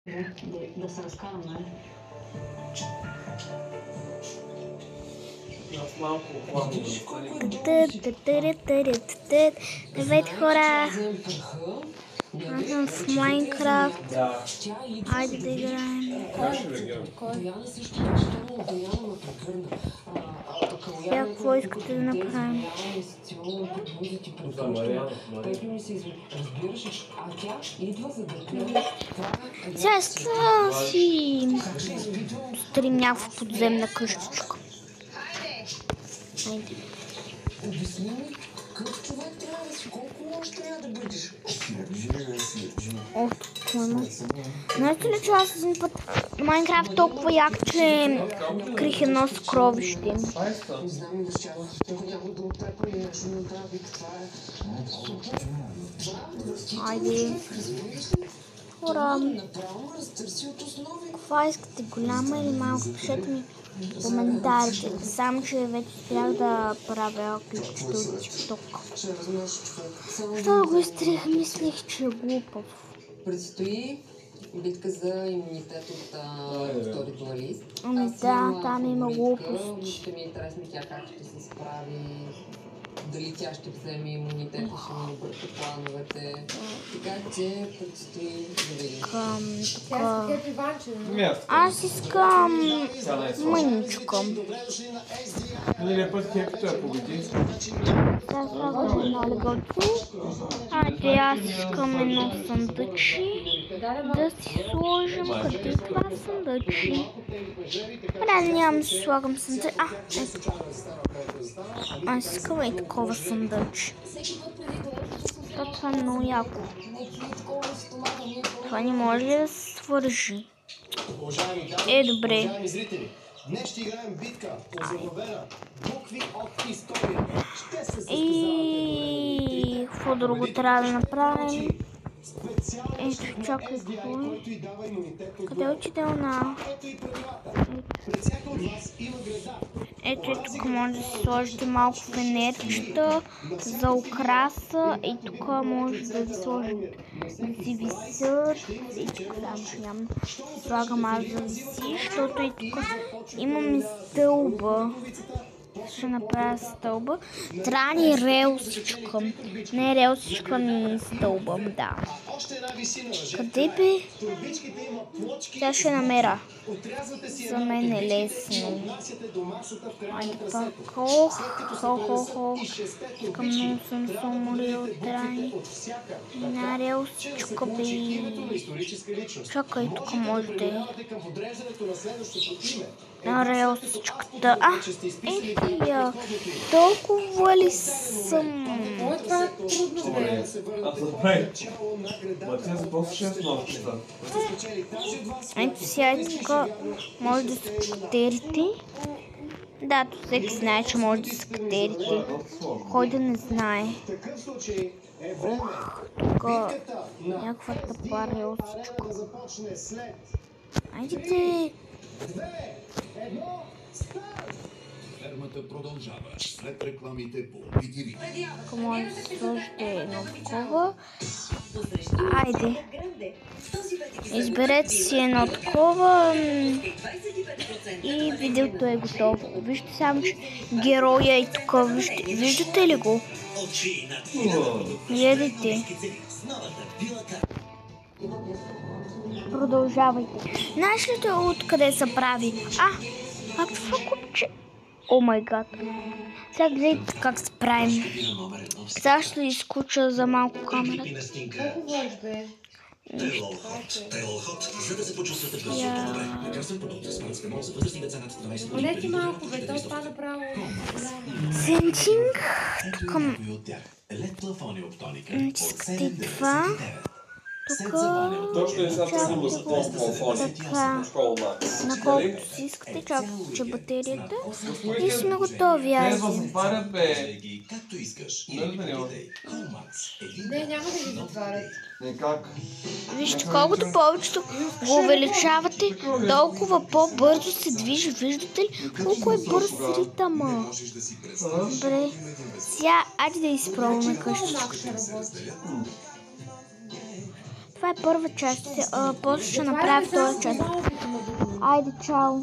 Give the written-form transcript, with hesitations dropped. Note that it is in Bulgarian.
Да се разкарам, нали? Малко плавно. Здравейте, хора! Аз съм в Майнкрафт. Да. Айде да играем. Как ще реагирам? Сега какво искате да направим? За Мариана. Сега си стрим някаква подземна къщичка. Айде. Обясни ми, какъв човек трябва да си, колко лош трябва да бъдеш? О, това има. Знаете ли, че аз един път Майнкрафт толкова як, че крих едно съкровище. Не знам и възчава. Ако няма да оттепа и нещо не трябва, това е супер. Айде. Хора, Направо разтърси от основи. каква искате, голяма или малко? Пишете ми в коментарите. Само, че вече спрях да правя клипчета от TikTok. Ще размеш човек. Що да го изтрих? Мислих, че е глупав. Предстои битка за имунитет от втори дуалист. Ами да, там има глупости. Ще ми е интересно тя как ще се справи. Дали тя ще вземе имунитет и ще ми обърка плановете. Така че предстои да видим. Аз искам мъничка. Миналия път хепито я победи. Сега слагам едно легото. Айде, аз искам едно съндъче. Да си сложим къде е това съндъче. Да, нямам да си слагам съндъче. Ето. Аз искам и такова съндъче. Това е много яко. Това не може ли да се свържи? Добре. Днес ще играем битка, озаглавена букви от история. Ще се И какво друго трябва да направим? Ето, чакай, какво е? Къде е учителна? Ето, тук може да си сложите малко фенерчета за украса. И тук може да ви сложите да си висят. И тук само ще няма слагам аз да виси, защото и тук имам и стълба. Ще направя стълба. Трябва ни релсичка. Не релсичка, ми стълба, да. Къде бе? Сега ще намеря. За мен е лесно. Айде пак. Искам много съм се уморил от рани. На релсичка бе. Чакай, тук може да е. На релсичката. Ето я. Толкова ли съм? Това е трудно, бе. Матия започва 6 нощта. Ето сега е така. Може да се катерите. Да, то всеки знае, че може да се катерите. Кой да не знае. Тук някаква тъпа релсичка. Айде. Фермата продължава след рекламите по BTV. Ако може да се сложите едно такова. Айде. Изберете си едно такова. И видеото е готово. Вижте само, че героя е тук. Виждате ли го? Гледайте. Продължавайте. Знаеш ли това откъде се прави? Как това купче? О май гад. Сега гледайте как се правим. Сега ще изключа за малко камерата. Колко вложи, бе? За да се почувствате бързо по-добре. Лекарствен продукт с парацетамол за възрастни деца над 12 години. Олете малко, бе, то стана право. Сенчинг. Тук Натискате това. Тук Точно е сега сигурно за така. На колкото си искате, чакайте, че батерията. И сме готови. Не, затварят, бе. както искаш. Не, няма да ги затварят. Не, как? Вижте, колкото повечето го увеличавате, толкова по-бързо се движи. Виждате ли колко е бърз ритъма? Добре. Сега, айде да изпробваме къщичката. това е първа част. После ще направя втора част. Айде, чао!